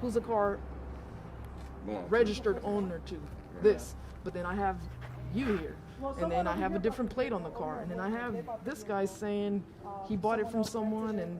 who's the car registered owner to? This. But then I have you here. And then I have a different plate on the car. And then I have this guy saying he bought it from someone. And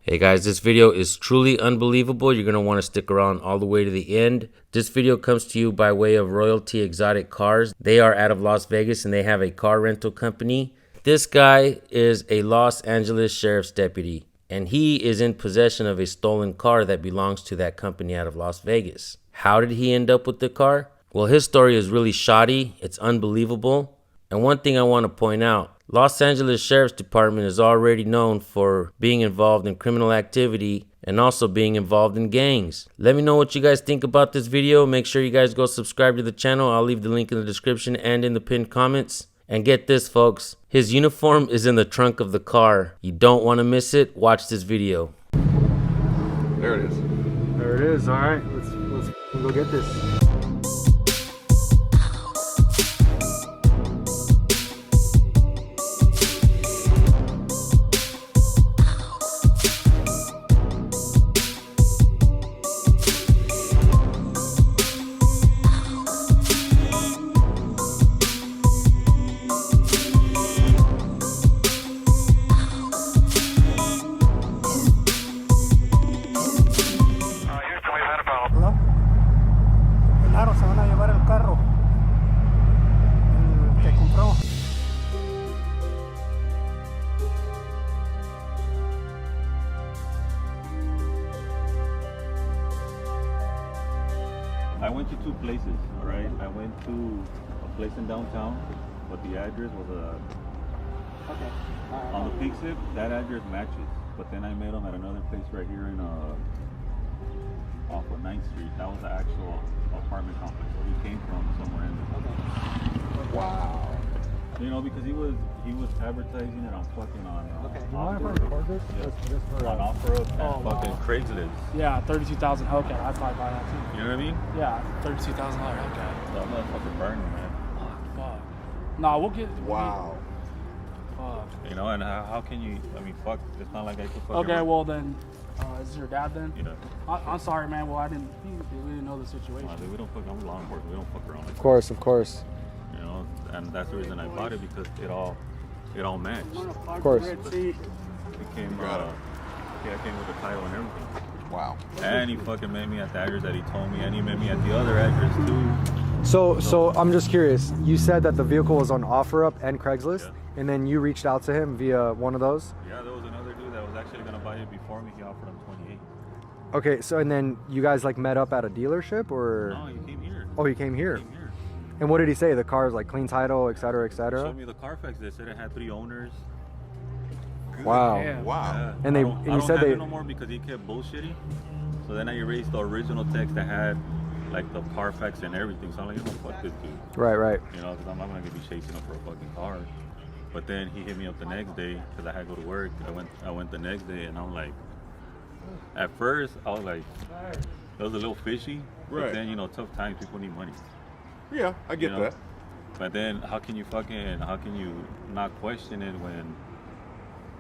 hey guys, this video is truly unbelievable. You're going to want to stick around all the way to the end. This video comes to you by way of Royalty Exotic Cars. They are out of Las Vegas and they have a car rental company. This guy is a Los Angeles Sheriff's deputy and he is in possession of a stolen car that belongs to that company out of Las Vegas. How did he end up with the car? Well, his story is really shoddy. It's unbelievable. And one thing I want to point out, Los Angeles Sheriff's Department is already known for being involved in criminal activity and also being involved in gangs. Let me know what you guys think about this video. Make sure you guys go subscribe to the channel. I'll leave the link in the description and in the pinned comments. And get this, folks, his uniform is in the trunk of the car. You don't want to miss it. Watch this video. There it is. There it is. All right, let's go get this. Se van a llevar el carro, el que compró. I went to two places, all right? I went to a place in downtown, but the address was on the pink slip, that address matches. But then I met him at another place right here in off of 9th Street. That was the actual apartment complex where he came from, somewhere in there. Wow. You know, because he was advertising it on fucking on on OfferUp and fucking Craigslist. Yeah, 32,000 Hellcat. I'd probably buy that too. You know what I mean? Yeah, $32,000 Hellcat. That motherfucker burning, man. Fuck. Nah, we'll get. Wow. Fuck. You know, and how can you? I mean, fuck. It's not like I could fucking. Okay, well then, is this your dad then? You know. I'm sorry, man. Well, we didn't know the situation. Dude, we don't fuck. I'm law enforcement. We don't fuck around. Like Of course, of course. You know, and that's the reason I bought it, because it all matched. Of course. It came, I came with the title and everything. Wow. And he fucking met me at the address that he told me, and he met me at the other address too. So I'm just curious. You said that the vehicle was on OfferUp and Craigslist, Yeah. and then you reached out to him via one of those. Yeah, there was another dude that was actually gonna buy it before me. He offered him 28. Okay, so and then you guys like met up at a dealership, or? No, he came here. Oh, he came here. He came here. And what did he say? The car's like clean title, et cetera, et He cetera. showed me the Carfax. They said it had 3 owners. Wow. Yeah. Wow. Yeah. And they- I don't, and you I don't said have they- it no more because he kept bullshitting. So then I erased the original text that had like the Carfax and everything. So I'm like, you know, fuck this dude. Right, right. You know, because I'm not gonna be chasing him for a fucking car. But then he hit me up the next day because I had to go to work. I went the next day, and I'm like, at first I was like, it was a little fishy. Right. But then, you know, tough times, people need money. Yeah, I get You know? that. But then how can you not question it when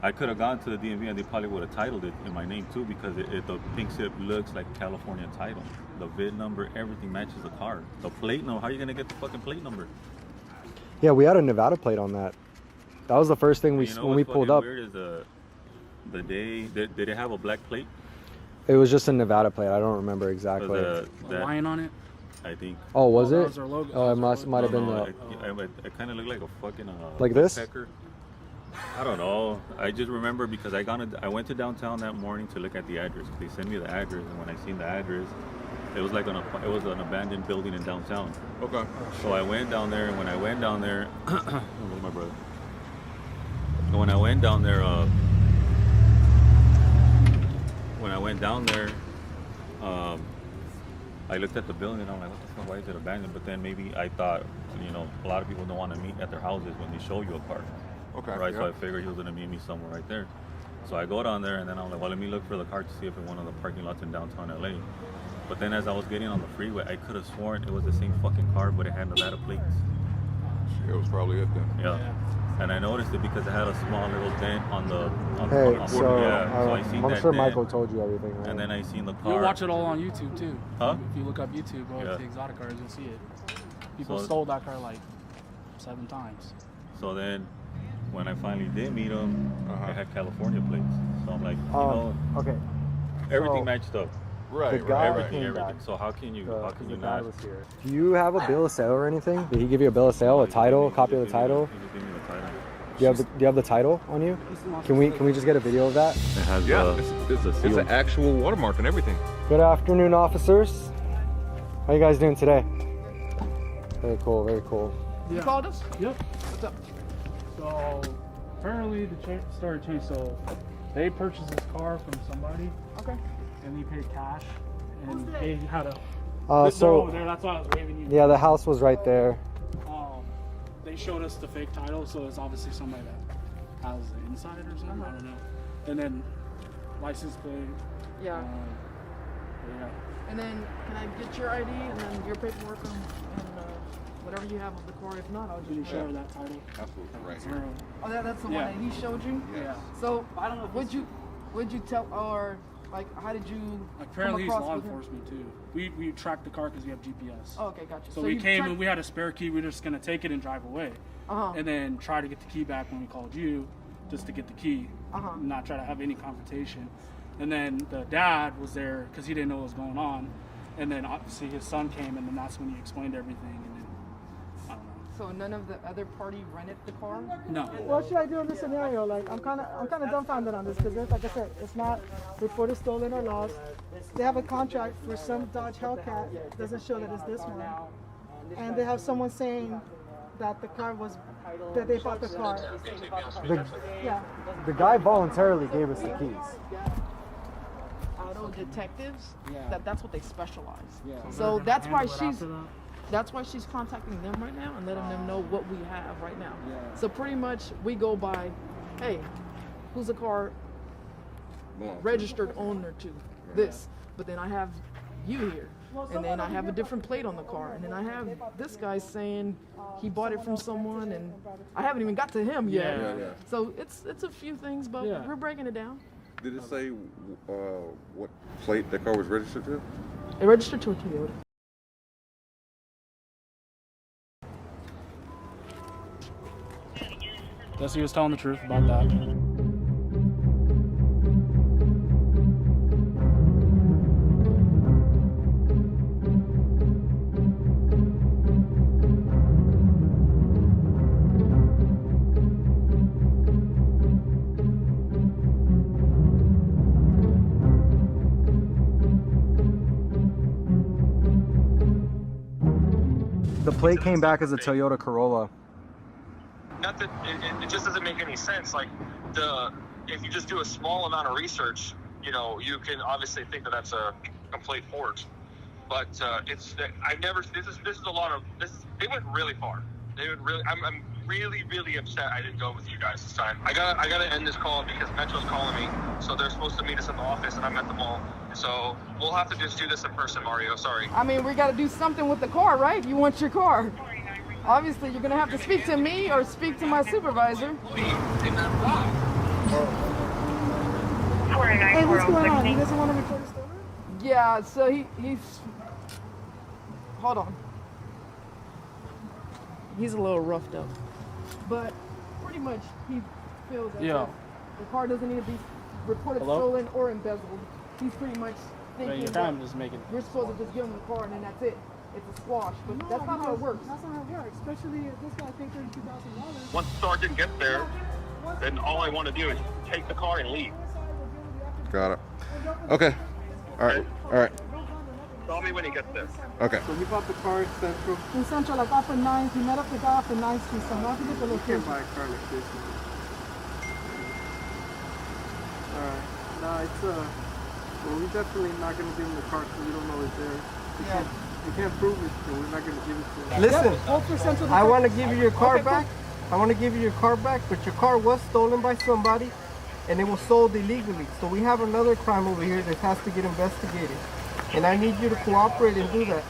I could have gone to the DMV and they probably would have titled it in my name too, because the pink slip looks like California title. The VIN number, everything matches the car. The plate number, how are you gonna get the fucking plate number? Yeah, we had a Nevada plate on that. That was the first thing You know when we what's pulled fucking up. Weird is the day did it have a black plate? It was just a Nevada plate. I don't remember exactly. A lion on it. I think. Oh, was that it? was our logo. Oh, it That was our might have been the. It kind of looked like a fucking Like this? woodpecker. I don't know. I just remember because I went to downtown that morning to look at the address. They sent me the address, and when I seen the address, it was like it was an abandoned building in downtown. Okay. So I went down there, and when I went down there, with my brother. And when I went down there, I looked at the building and I'm like, what the fuck, why is it abandoned? But then maybe I thought, you know, a lot of people don't want to meet at their houses when they show you a car. Okay. Right, yeah. so I figured he was gonna meet me somewhere right there. So I go down there and then I'm like, well, let me look for the car to see if it's one of the parking lots in downtown LA. But then as I was getting on the freeway, I could have sworn it was the same fucking car, but it had Nevada plates. It was probably it then. Yeah. And I noticed it because it had a small little dent on the Hey, on so, I seen I'm that sure dent, Michael told you everything, right? and then I seen the car. You'll watch it all on YouTube too. Huh? If you look up YouTube, Yeah. the exotic cars, you'll see it. People So- stole that car like 7 times. So then, when I finally did meet him, they had California plates. So I'm like, Okay. everything so- matched up. Right, The guy right, Everything, came everything. back. So how can you The guy not? was here. Do you have a bill of sale or anything? Did he give you a bill of sale, a title, a copy of the title? He just gave me the title. Do you have the title on you? Can we just get a video of that? It has Yeah, it's a it's seal. an actual watermark and everything. Good afternoon, officers. How you guys doing today? Very cool, very cool. You called us? Yep. What's up? So apparently the story changed. So they purchased this car from somebody, Okay. and he paid cash, and they had a. They're So over there. That's why I was waving you. yeah, the house was right there. They showed us the fake title, so it's obviously somebody that has the inside or something. I don't know. And then license plate. Yeah. Yeah. And then can I get your ID and then your paperwork and whatever you have of the car? If not, I'll Can you just. show her that title? Absolutely, right here. Oh, that's the Yeah. one that he showed you. Yeah. So I don't know if would you tell, or like how did you Apparently come he's across law with him? enforcement too. We tracked the car because we have GPS. Oh, okay, gotcha. So we you came tried- and we had a spare key. We were just gonna take it and drive away, Uh-huh. and then try to get the key back when we called you, just to get the key, Uh-huh. not try to have any confrontation. And then the dad was there because he didn't know what was going on, and then obviously his son came, and then that's when he explained everything. And then I don't know. So none of the other party rented the car? No. What should I do in this scenario? Like, I'm kind of dumbfounded on this because, like I said, it's not reported stolen or lost. They have a contract for some Dodge Hellcat. Doesn't show that it's this one, and they have someone saying that the car was that they bought the car. Yeah. The guy voluntarily gave us the keys. Auto detectives. Yeah. That's what they specialize. Yeah. So that's why Handle it she's after that? that's why she's contacting them right now and letting them know what we have right now. Yeah. So pretty much we go by, hey, who's the car Boom. registered owner to? This. But then I have you here. And then I have a different plate on the car. And then I have this guy saying he bought it from someone, and I haven't even got to him yet. Yeah. Yeah. So it's a few things, but Yeah. we're breaking it down. Did it say what plate that car was registered to? It registered to a Toyota. Guess he was telling the truth about that. The plate came back as a Toyota Corolla. Not that it just doesn't make any sense. Like if you just do a small amount of research, you know, you can obviously think that that's a complete forge. But I've never. This is a lot of this. They went really far. They would really. I'm really upset I didn't go with you guys this time. I gotta end this call because Metro's calling me. So they're supposed to meet us at the office, and I'm at the mall. So we'll have to just do this in person, Mario. Sorry. I mean, we got to do something with the car, right? You want your car. Obviously, you're going to have to speak to me or speak to my supervisor. Hey, what's going on? He doesn't want to report a stolen? Yeah, so he's... Hold on. He's a little roughed up. But pretty much he feels that Yeah. the car doesn't need to be reported Hello? stolen or embezzled. He's pretty much But thinking you're that kind of just making. we're supposed to just give him the car and then that's it. It's a squash, but No, that's not how it works. That's not how it works. Especially if this guy paid $32,000. Once Sergeant gets there, then all I want to do is take the car and leave. Got it. Okay. All right. All right. Call me when he gets there. Okay. So he bought the car in Central. In Central, like off of 9th, he met up the guy off of 9th Street. So I forget the location. buy a car like this one. Alright. No, it's well, we're definitely not gonna give him the car because we don't know it's there. We can't prove it, so we're not gonna give it to him. Listen, Hold for Central. I want to give you your car back. I want to give you your car back, but your car was stolen by somebody and it was sold illegally. So we have another crime over here that has to get investigated. And I need you to cooperate and do that.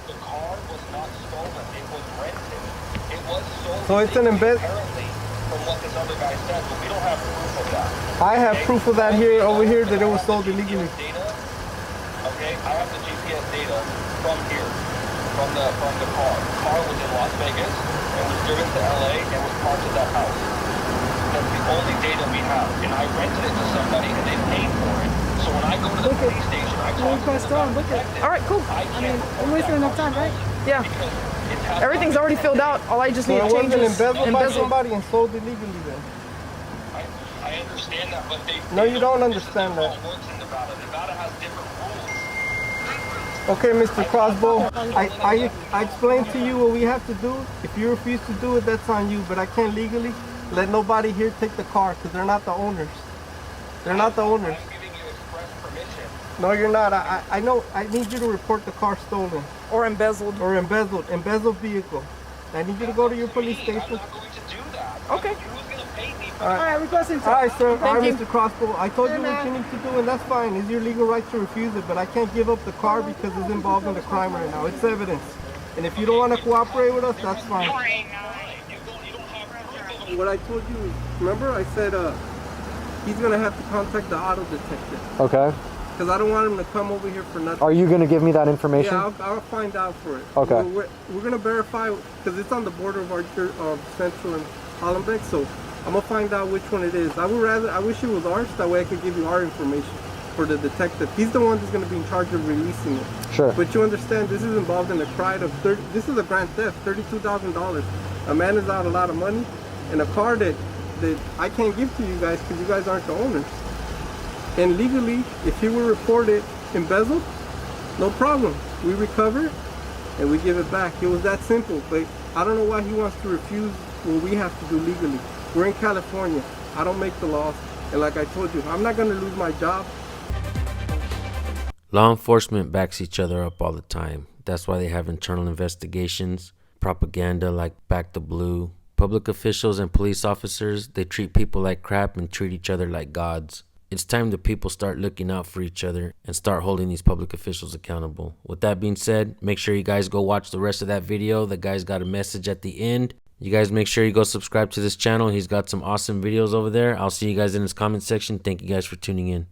The car was not stolen. It was rented. It was sold. So it's an apparently. from what this other guy said, but we don't have proof of that. I have proof of that here, over here, that it was sold illegally. Data, okay, I have the GPS data from here, from the car. The car was in Las Vegas and was driven to LA and was parked at that house. That's the only data we have, and I rented it to somebody and they paid for it. So when I go to the police station, I talk to the detective. All right, cool. I mean, we're wasting enough time, right? Yeah. Everything's already filled out. All I just need So to it change wasn't is embezzled by somebody and sold illegally then? I understand that, but they No, you don't understand that. It works in Nevada. Nevada has different rules. Okay, Mr. Crossbow, I explained to you what we have to do. If you refuse to do it, that's on you, but I can't legally let nobody here take the car because they're not the owners. They're not the owners. I'm giving you express permission. No, you're not. I know. I need you to report the car stolen or embezzled. or embezzled vehicle. I need you to go to your police I'm station. not going to do that. Okay. Who's going to pay me for All All right, requesting. All right, sir. All right, you. Mr. Crossbow. I told you Hey, what man. you need to do, and that's fine. It's your legal right to refuse it, but I can't give up the car because it's involved in the crime right now. It's evidence. And if you don't want to cooperate with us, that's fine. What I told you is, remember I said he's going to have to contact the auto detective. Okay. Because I don't want him to come over here for nothing. Are you going to give me that information? Yeah, I'll find out for it. Okay. We're going to verify, because it's on the border of our Central and Hollenbeck, so I'm going to find out which one it is. I wish it was ours, that way I could give you our information for the detective. He's the one that's going to be in charge of releasing it. Sure. But you understand, this is involved in a crime of this is a grand theft, $32,000. A man is out a lot of money, and a car that I can't give to you guys because you guys aren't the owners. And legally, if he were reported embezzled, no problem. We recover it and we give it back. It was that simple. But I don't know why he wants to refuse what we have to do legally. We're in California. I don't make the laws. And like I told you, I'm not going to lose my job. Law enforcement backs each other up all the time. That's why they have internal investigations, propaganda like Back the Blue. Public officials and police officers, they treat people like crap and treat each other like gods. It's time the people start looking out for each other and start holding these public officials accountable. With that being said, make sure you guys go watch the rest of that video. The guy's got a message at the end. You guys make sure you go subscribe to this channel. He's got some awesome videos over there. I'll see you guys in his comment section. Thank you guys for tuning in.